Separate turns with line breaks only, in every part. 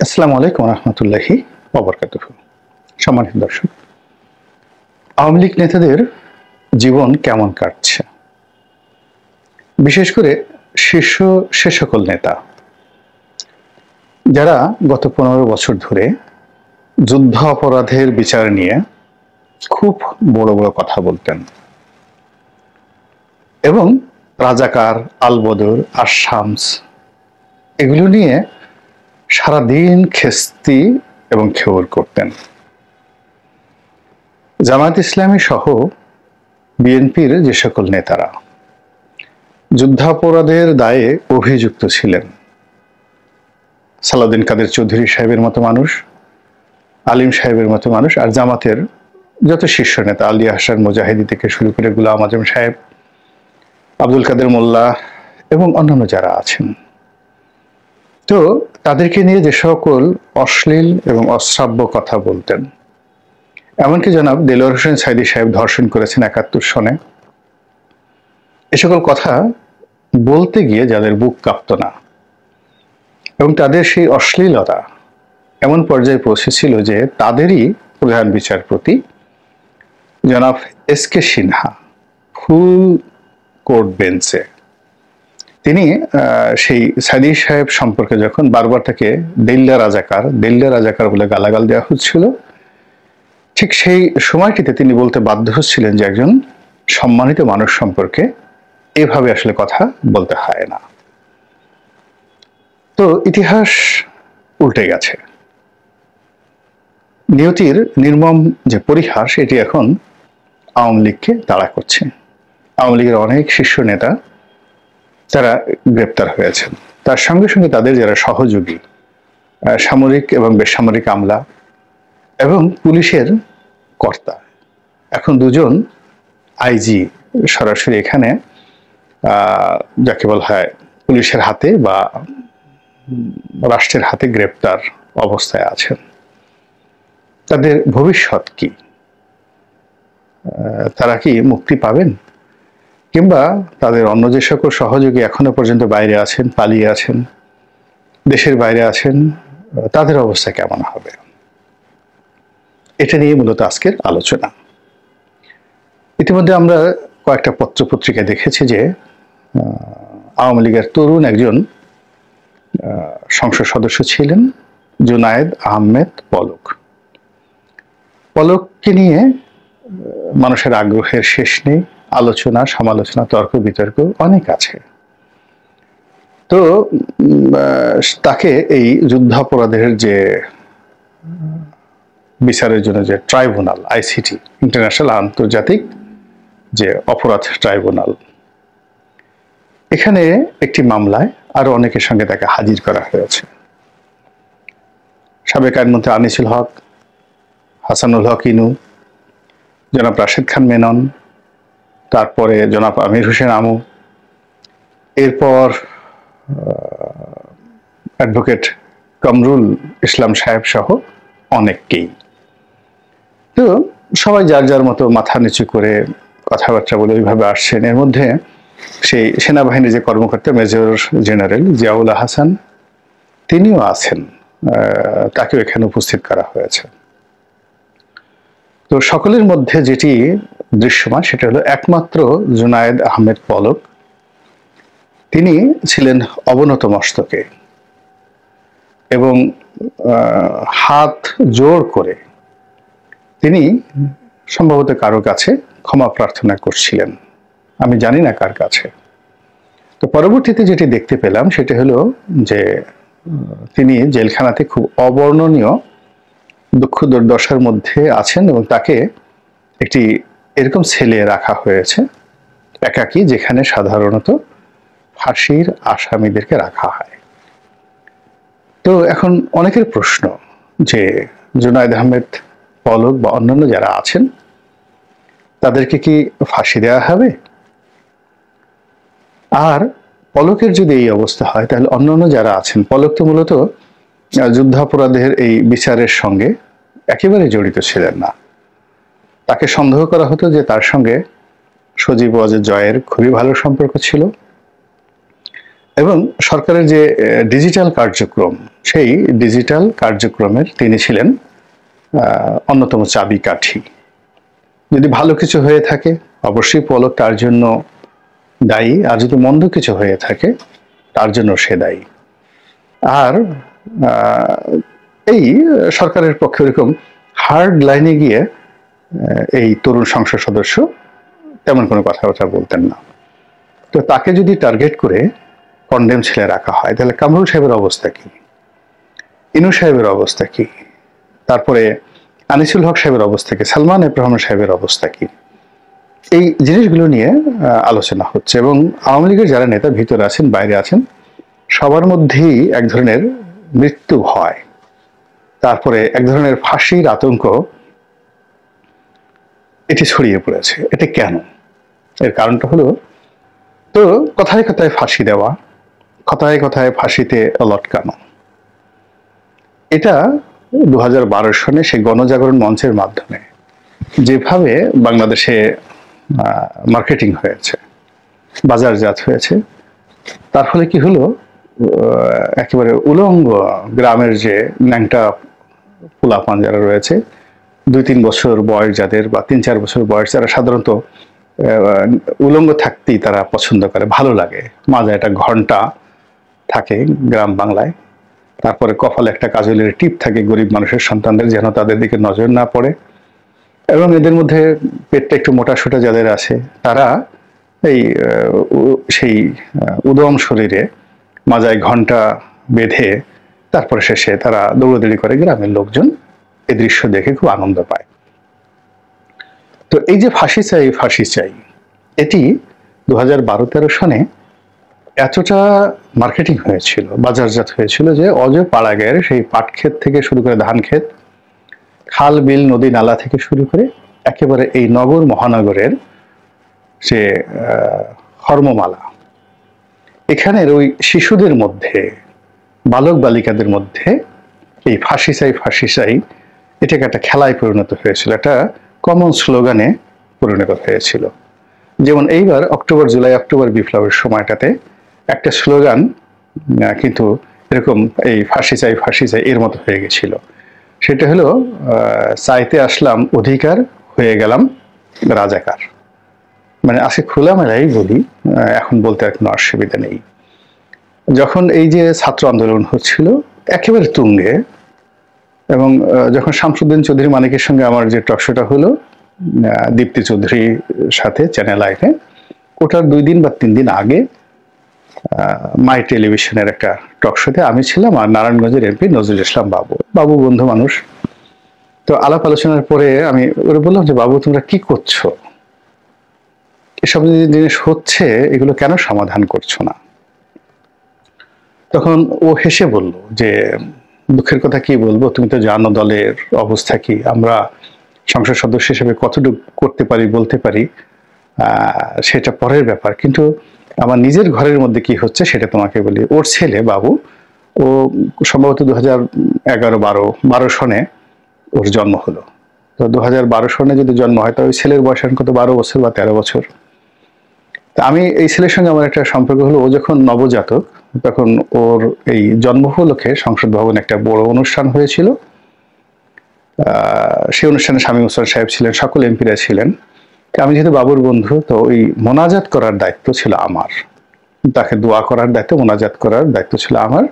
আসসালামু আলাইকুম রহমতুল্লাহি ওয়া বারাকাতুহু। সম্মানিত দর্শক, আওয়ামী লীগ নেতাদের জীবন কেমন কাটছে, বিশেষ করে শীর্ষ সে সকল নেতা যারা গত 15 বছর ধরে যুদ্ধ অপরাধের বিচার নিয়ে খুব বড় বড় কথা বলতেন এবং রাজাকার, আলবদর, আশামস এগুলো নিয়ে সারাদিন খেস্তি এবং খেউর করতেন। জামায়াত ইসলামী সহ বিএনপির যে সকল নেতারা যুদ্ধাপরাধের দায়ে অভিযুক্ত ছিলেন, সালাউদ্দিন কাদের চৌধুরী সাহেবের মতো মানুষ, আলিম সাহেবের মতো মানুষ, আর জামাতের যত শীর্ষ নেতা আলী হাসান মুজাহিদি থেকে শুরু করে গোলাম আজম সাহেব, আব্দুল কাদের মোল্লা এবং অন্যান্য যারা আছেন, তো তাদেরকে নিয়ে যে সকল অশ্লীল এবং অশ্রাব্য কথা বলতেন, এমনকি জনাব দেলোয়ার হোসেন সাইদী সাহেব ধর্ষণ করেছেন ৭১ সনে, এ সকল কথা বলতে গিয়ে যাদের বুক কাঁপত না এবং তাদের সেই অশ্লীলতা এমন পর্যায়ে পৌঁছেছিল যে তাদেরই প্রধান বিচারপতি জনাব এস.কে. সিনহা ফুল কোর্ট বেঞ্চে তিনি সেই সাইদী সাহেব সম্পর্কে যখন বারবার তাকে দেল্লা রাজাকার বলে গালাগাল দেওয়া হচ্ছিল, ঠিক সেই সময়টিতে তিনি বলতে বাধ্য হচ্ছিলেন যে একজন সম্মানিত মানুষ সম্পর্কে এভাবে আসলে কথা বলতে হয় না। তো ইতিহাস উল্টে গেছে, নিয়তির নির্মম যে পরিহাস এটি এখন আওয়ামী লীগকে তাড়া করছে। আওয়ামী লীগের অনেক শীর্ষ নেতা তারা গ্রেপ্তার হয়েছেন, তার সঙ্গে সঙ্গে তাদের যারা সহযোগী সামরিক এবং বেসামরিক আমলা এবং পুলিশের কর্তা, এখন দুজন আইজি সরাসরি এখানে যাকে বলা হয় পুলিশের হাতে বা রাষ্ট্রের হাতে গ্রেপ্তার অবস্থায় আছেন। তাদের ভবিষ্যৎ কি? তারা কি মুক্তি পাবেন, কিংবা তাদের অন্য যে সকল সহযোগী এখনো পর্যন্ত বাইরে আছেন, পালিয়ে আছেন, দেশের বাইরে আছেন, তাদের অবস্থা কেমন হবে? এটা নিয়ে মূলত আজকের আলোচনা। ইতিমধ্যে আমরা কয়েকটা পত্রপত্রিকায় দেখেছি যে আওয়ামী লীগের তরুণ একজন সংসদ সদস্য ছিলেন জুনায়েদ আহমেদ পলককে নিয়ে মানুষের আগ্রহের শেষ নেই, আলোচনা, সমালোচনা, তর্ক বিতর্ক অনেক আছে। তো তাকে এই যুদ্ধাপরাধের যে বিচারের জন্য যে ট্রাইব্যুনাল, আইসিটি, ইন্টারন্যাশনাল আন্তর্জাতিক যে অপরাধ ট্রাইব্যুনাল, এখানে একটি মামলায় আরো অনেকের সঙ্গে তাকে হাজির করা হয়েছে। সাবেক আইনমন্ত্রী আনিসুল হক, হাসানুল হক ইনু, জনাব রাশেদ খান মেনন, তারপরে জনাব আমির হোসেন আমু, এরপর অ্যাডভোকেট কামরুল ইসলাম সাহেব সহ অনেককেই। তো সবাই যার যার মতো মাথা নিচু করে কথাবার্তা বলে ওইভাবে আসছেন। এর মধ্যে সেই সেনাবাহিনীর যে কর্মকর্তা মেজর জেনারেল জিয়াউল হাসান, তিনিও আছেন, তাকেও এখানে উপস্থিত করা হয়েছে। তো সকলের মধ্যে যেটি দৃশ্যমান সেটা হলো একমাত্র জুনায়েদ আহমেদ পলক, তিনি ছিলেন অবনত মস্তকে এবং হাত জোড় করে তিনি সম্ভবত কারো কাছে ক্ষমা প্রার্থনা করছিলেন, আমি জানি না কার কাছে। তো পরবর্তীতে যেটি দেখতে পেলাম সেটা হলো যে তিনি জেলখানাতে খুব অবর্ণনীয় দুঃখ দুর্দশার মধ্যে আছেন এবং তাকে একটি এরকম সেলে রাখা হয়েছে একাকী, যেখানে সাধারণত ফাঁসির আসামিদেরকে রাখা হয়। তো এখন অনেকের প্রশ্ন যে জুনায়েদ আহমেদ পলক বা অন্যান্য যারা আছেন তাদেরকে কি ফাঁসি দেওয়া হবে? আর পলকের যদি এই অবস্থা হয় তাহলে অন্যান্য যারা আছেন, পলক তো মূলত যুদ্ধাপরাধের এই বিচারের সঙ্গে একেবারে জড়িত ছিলেন না, তাকে সন্দেহ করা হতো যে তার সঙ্গে সজীব ওয়াজেদ জয়ের খুবই ভালো সম্পর্ক ছিল এবং সরকারের যে ডিজিটাল কার্যক্রম সেই ডিজিটাল কার্যক্রমের তিনি ছিলেন অন্যতম চাবিকাঠি। যদি ভালো কিছু হয়ে থাকে অবশ্যই পলক তার জন্য দায়ী, আর যদি মন্দ কিছু হয়ে থাকে তার জন্য সে দায়ী। আর এই সরকারের পক্ষে এরকম হার্ড লাইনে গিয়ে এই তরুণ সংসদ সদস্য তেমন কোনো কথাবার্তা বলতেন না। তো তাকে যদি টার্গেট করে কন্ডেম ছেলে রাখা হয় তাহলে কামরুল সাহেবের অবস্থা কি, ইনু সাহেবের অবস্থা কি, তারপরে আনিসুল হক সাহেবের অবস্থা কি, সালমান এফ রহমান সাহেবের অবস্থা কি, এই জিনিসগুলো নিয়ে আলোচনা হচ্ছে। এবং আওয়ামী লীগের যারা নেতা ভিতরে আছেন বাইরে আছেন সবার মধ্যেই এক ধরনের মৃত্যু ভয়, তারপরে এক ধরনের ফাঁসির আতঙ্ক এটি ছড়িয়ে পড়েছে। এটা কেন? এর কারণটা হলো, তো কথায় কথায় ফাঁসি দেওয়া, কথায় কথায় ফাঁসিতে লটকানো, এটা 2012 সনে সেই গণজাগরণ মঞ্চের মাধ্যমে যেভাবে বাংলাদেশে মার্কেটিং হয়েছে, বাজারজাত হয়েছে, তার ফলে কি হলো, একেবারে উলঙ্গ গ্রামের যে ন্যাংটা পোলাপান যারা রয়েছে, 2-3 বছর বয়স যাদের বা 3-4 বছর বয়স, যারা সাধারণত উলঙ্গ থাকতেই তারা পছন্দ করে, ভালো লাগে, মাঝে একটা ঘন্টা থাকে গ্রাম বাংলায়, তারপরে কপালে একটা কাজলের টিপ থাকে গরিব মানুষের সন্তানদের, যেন তাদের দিকে নজর না পড়ে। এবং এদের মধ্যে পেটটা একটু মোটা সোটা যাদের আছে তারা এই সেই উদম শরীরে মাজায় ঘন্টা বেঁধে তারপরে শেষে তারা দৌড়াদৌড়ি করে, গ্রামের লোকজন এই দৃশ্য দেখে খুব আনন্দ পায়। তো এই যে ফাঁসি চাই ফাঁসি চাই, এটি 2012-13 সনে এতটা মার্কেটিং হয়েছিল, বাজারজাত হয়েছিল যে অজপাড়াগের সেই পাট ক্ষেত থেকে শুরু করে ধান ক্ষেত, খাল বিল নদী নালা থেকে শুরু করে একেবারে এই নগর মহানগরের যে হর্মমালা, এখানের ওই শিশুদের মধ্যে, বালক বালিকাদের মধ্যে এই ফাঁসি চাই ফাঁসি চাই এটাকে একটা খেলায় পরিণত হয়েছিল, একটা কমন স্লোগানে পরিণত হয়েছিল। যেমন এইবার জুলাই অক্টোবর বিপ্লবের সময়টাতে একটা স্লোগান কিন্তু এরকম এই ফাঁসি চাই এর মতো হয়ে গেছিল। সেটা হলো চাইতে আসলাম অধিকার, হয়ে গেলাম রাজাকার। মানে আজকে খোলামেলাই বলি, এখন বলতে আর কোনো অসুবিধা নেই। যখন এই যে ছাত্র আন্দোলন হচ্ছিল একেবারে তুঙ্গে, এবং যখন শামসুদ্দিন চৌধুরী মানিকের সঙ্গে আমার যে টকশোটা হলো দীপ্তি চৌধুরীর সাথে চ্যানেল আইনে, ওটার 2 দিন বা 3 দিন আগে মাই টেলিভিশনের একটা টকশোতে আমি ছিলাম, আর নারায়ণগঞ্জের এমপি নজরুল ইসলাম বাবু বন্ধু মানুষ। তো আলাপ আলোচনার পরে আমি ওরা বললাম যে বাবু তোমরা কি করছো, এসব জিনিস হচ্ছে, এগুলো কেন সমাধান করছো না? তখন ও হেসে বলল যে দুঃখের কথা কি বলবো, তুমি তো জানো দলের অবস্থা কি, আমরা সংসদ সদস্য হিসেবে কতটুকু করতে পারি বলতে পারি সেটা পরের ব্যাপার, কিন্তু আমার নিজের ঘরের মধ্যে কি হচ্ছে সেটা তোমাকে বলি। ওর ছেলে বাবু, ও সম্ভবত 2011-12 সনে ওর জন্ম হলো। তো 2012 সনে যদি জন্ম হয় তো ওই ছেলের বয়স এখন কত, 12 বছর বা 13 বছর। তা আমি এই ছেলের সঙ্গে আমার একটা সম্পর্ক হলো, ও যখন নবজাতক তখন ওর এই জন্ম উপলক্ষে সংসদ ভবনে একটা বড় অনুষ্ঠান হয়েছিল। সেই অনুষ্ঠানে শামীম ওসমান সাহেব ছিলেন, সকল এমপিরা ছিলেন। আমি যেহেতু বাবুর বন্ধু, তো ওই মোনাজাত করার দায়িত্ব ছিল আমার, তাকে দোয়া করার দায়িত্ব, মোনাজাত করার দায়িত্ব ছিল আমার।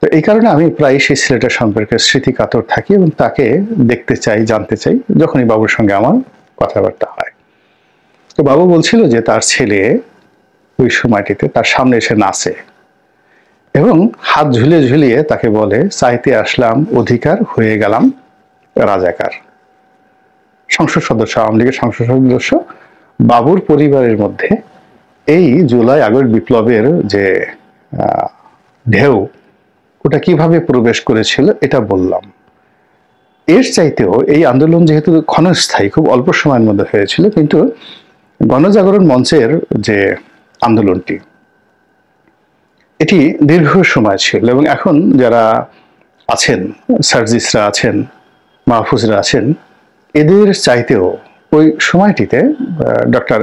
তো এই কারণে আমি প্রায় সেই ছেলেটার সম্পর্কে স্মৃতি কাতর থাকি এবং তাকে দেখতে চাই, জানতে চাই যখনই বাবুর সঙ্গে আমার কথাবার্তা হয়। তো বাবু বলছিল যে তার ছেলে ওই সময়টিতে তার সামনে এসে নাচে এবং হাত ঝুলিয়ে ঝুলিয়ে তাকে বলে চাইতে আসলাম অধিকার, হয়ে গেলাম রাজাকার। সংসদ সদস্য, আওয়ামী লীগের সংসদ সদস্য বাবুর পরিবারের মধ্যে এই জুলাই আগস্ট বিপ্লবের যে ঢেউ, ওটা কিভাবে প্রবেশ করেছিল এটা বললাম। এর চাইতেও এই আন্দোলন যেহেতু ক্ষণস্থায়ী, খুব অল্প সময়ের মধ্যে হয়েছিল, কিন্তু গণজাগরণ মঞ্চের যে আন্দোলনটি এটি দীর্ঘ সময় ছিল। এবং এখন যারা আছেন, সার্জিসরা আছেন, মাহফুজরা আছেন, এদের চাইতেও ওই সময়টিতে ডক্টর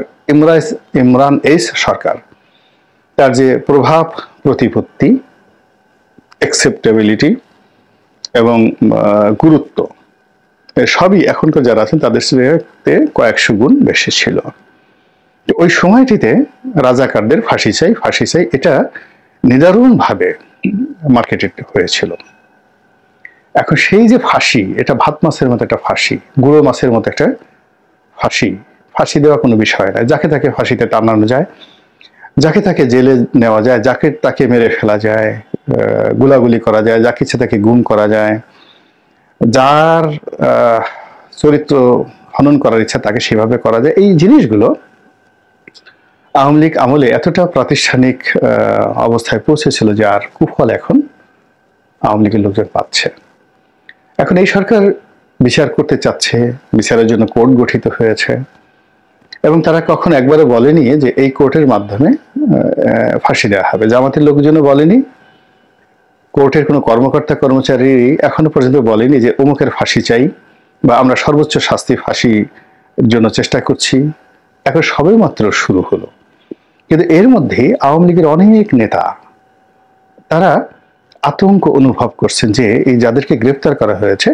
ইমরান এইচ সরকার, তার যে প্রভাব প্রতিপত্তি, অ্যাকসেপ্টেবিলিটি এবং গুরুত্ব সবই এখনকার যারা আছেন তাদের সাথে কয়েকশো গুণ বেশি ছিল। ওই সময়টিতে রাজাকারদের ফাঁসি চাই এটা নিদারুণভাবে মার্কেটেড হয়েছিল। এখন সেই যে ফাঁসি, এটা ভাত মাছের মতো একটা ফাঁসি, গুঁড়ো মাছের মতো একটা ফাঁসি দেওয়া কোনো বিষয় নয়। যাকে তাকে ফাঁসিতে টানানো যায়, যাকে তাকে জেলে নেওয়া যায়, যাকে তাকে মেরে ফেলা যায়, গুলাগুলি করা যায়, যাকে ইচ্ছে তাকে গুম করা যায়, যার চরিত্র হনন করার ইচ্ছা তাকে সেভাবে করা যায়। এই জিনিসগুলো আওয়ামী লীগ আমলে এতটা প্রাতিষ্ঠানিক অবস্থায় পৌঁছেছিল যে আর কুফল এখন আওয়ামী লীগের লোকজন পাচ্ছে। এখন এই সরকার বিচার করতে চাচ্ছে, বিচারের জন্য কোর্ট গঠিত হয়েছে, এবং তারা কখনো একবারে বলেনি যে এই কোর্টের মাধ্যমে ফাঁসি দেওয়া হবে। জামাতের লোকজন বলেনি, কোর্টের কোনো কর্মকর্তা কর্মচারী এখনো পর্যন্ত বলেনি যে অমুকের ফাঁসি চাই বা আমরা সর্বোচ্চ শাস্তি ফাঁসির জন্য চেষ্টা করছি। এখন সবে মাত্র শুরু হলো। কিন্তু এর মধ্যে আওয়ামী লীগের অনেক নেতা তারা আতঙ্ক অনুভব করছেন যে এই যাদেরকে গ্রেপ্তার করা হয়েছে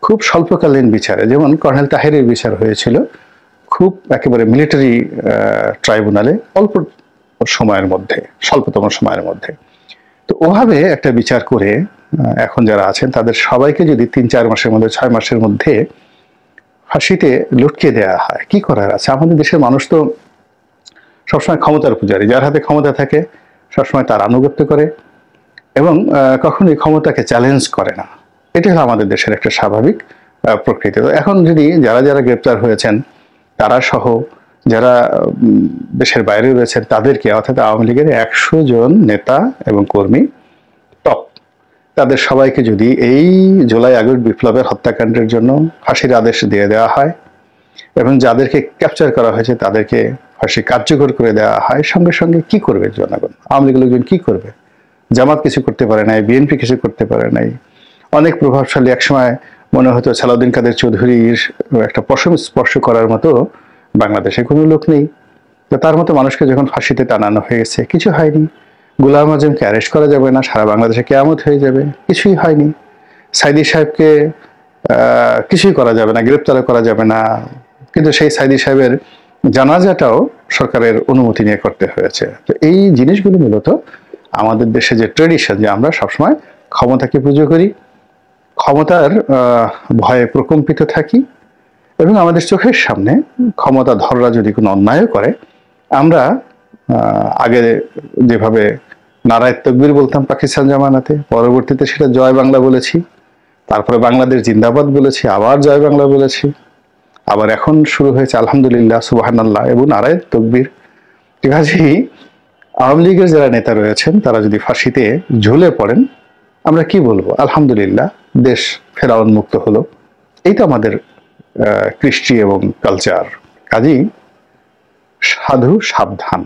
খুব স্বল্পকালীন বিচারে, যেমন কর্নেল তাহেরের বিচার হয়েছিল খুব একেবারে মিলিটারি ট্রাইব্যুনালে অল্প সময়ের মধ্যে, স্বল্পতম সময়ের মধ্যে। তো ওভাবে একটা বিচার করে এখন যারা আছেন তাদের সবাইকে যদি 3-4 মাসের মধ্যে, 6 মাসের মধ্যে ফাঁসিতে লটকে দেওয়া হয়, কি করার আছে? আমাদের দেশের মানুষ তো সবসময় ক্ষমতার পূজারী, যার হাতে ক্ষমতা থাকে সবসময় তার আনুগত্য করে এবং কখনোই ক্ষমতাকে চ্যালেঞ্জ করে না। এটা হলো আমাদের দেশের একটা স্বাভাবিক প্রকৃতি। তো এখন যদি যারা যারা গ্রেপ্তার হয়েছেন তারা সহ যারা দেশের বাইরে রয়েছেন তাদেরকে, অর্থাৎ আওয়ামী লীগের 100 জন নেতা এবং কর্মী টপ, তাদের সবাইকে যদি এই জুলাই আগস্ট বিপ্লবের হত্যাকাণ্ডের জন্য ফাঁসির আদেশ দিয়ে দেওয়া হয় এবং যাদেরকে ক্যাপচার করা হয়েছে তাদেরকে ফাঁসি কার্যকর করে দেওয়া হয়, সঙ্গে সঙ্গে কি করবে জনগণ? আওয়ামী লীগের লোকজন কি করবে? জামাত কিছু করতে পারে নাই, বিএনপি কিছু করতে পারে নাই। অনেক প্রভাবশালী, একসময় মনে হতো সালাউদ্দিন কাদের চৌধুরীর একটা পশম স্পর্শ করার মতো বাংলাদেশে কোনো লোক নেই। তো তার মতো মানুষকে যখন ফাঁসিতে টানানো হয়ে গেছে, কিছু হয়নি। গোলাম আজমকে অ্যারেস্ট করা যাবে না, সারা বাংলাদেশে কেয়ামত হয়ে যাবে, কিছুই হয়নি। সাইদি সাহেবকে কিছুই করা যাবে না, গ্রেপ্তার করা যাবে না, কিন্তু সেই সাইদি সাহেবের জানাজাটাও সরকারের অনুমতি নিয়ে করতে হয়েছে। তো এই জিনিসগুলো মূলত আমাদের দেশে যে ট্রেডিশন, যে আমরা সবসময় ক্ষমতাকে পুজো করি, ক্ষমতার ভয়ে প্রকম্পিত থাকি, এবং আমাদের চোখের সামনে ক্ষমতাধররা যদি কোনো অন্যায় করে আমরা আগে যেভাবে নারায়ে তাকবীর বলতাম পাকিস্তান জামানাতে, পরবর্তীতে সেটা জয় বাংলা বলেছি, তারপরে বাংলাদেশ জিন্দাবাদ বলেছি, আবার জয় বাংলা বলেছি, আবার এখন শুরু হয়েছে আলহামদুলিল্লাহ, সুবহানাল্লাহ এবং নারায়ে তাকবীর। কাজেই আওয়ামী লীগের যারা নেতা রয়েছেন তারা যদি ফাঁসিতে ঝুলে পড়েন, আমরা কি বলবো? আলহামদুলিল্লাহ, দেশ ফেরাউন মুক্ত হলো। এই তো আমাদের কৃষ্টি এবং কালচার। কাজেই সাধু সাবধান,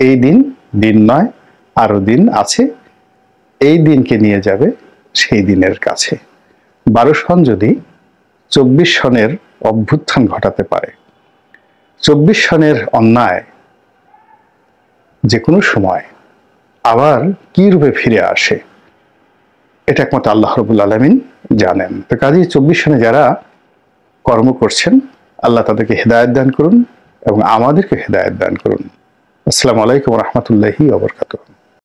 এই দিন নয়, আরো দিন আছে, এই দিনকে নিয়ে যাবে সেই দিনের কাছে। 12 সন যদি 24 সনের অভ্যুত্থান ঘটাতে পারে, 24 সনের অন্যায় যে কোনো সময় আবার কি রূপে ফিরে আসে, এটা একমাত্র আল্লাহ রাব্বুল আলামিন জানেন। তো কাজেই 24 সনে যারা কর্ম করছেন, আল্লাহ তাদেরকে হেদায়েত দান করুন এবং আমাদেরকে হেদায়েত দান করুন। আসসালামু আলাইকুম ওয়া রাহমাতুল্লাহি ওয়া বারাকাতুহু।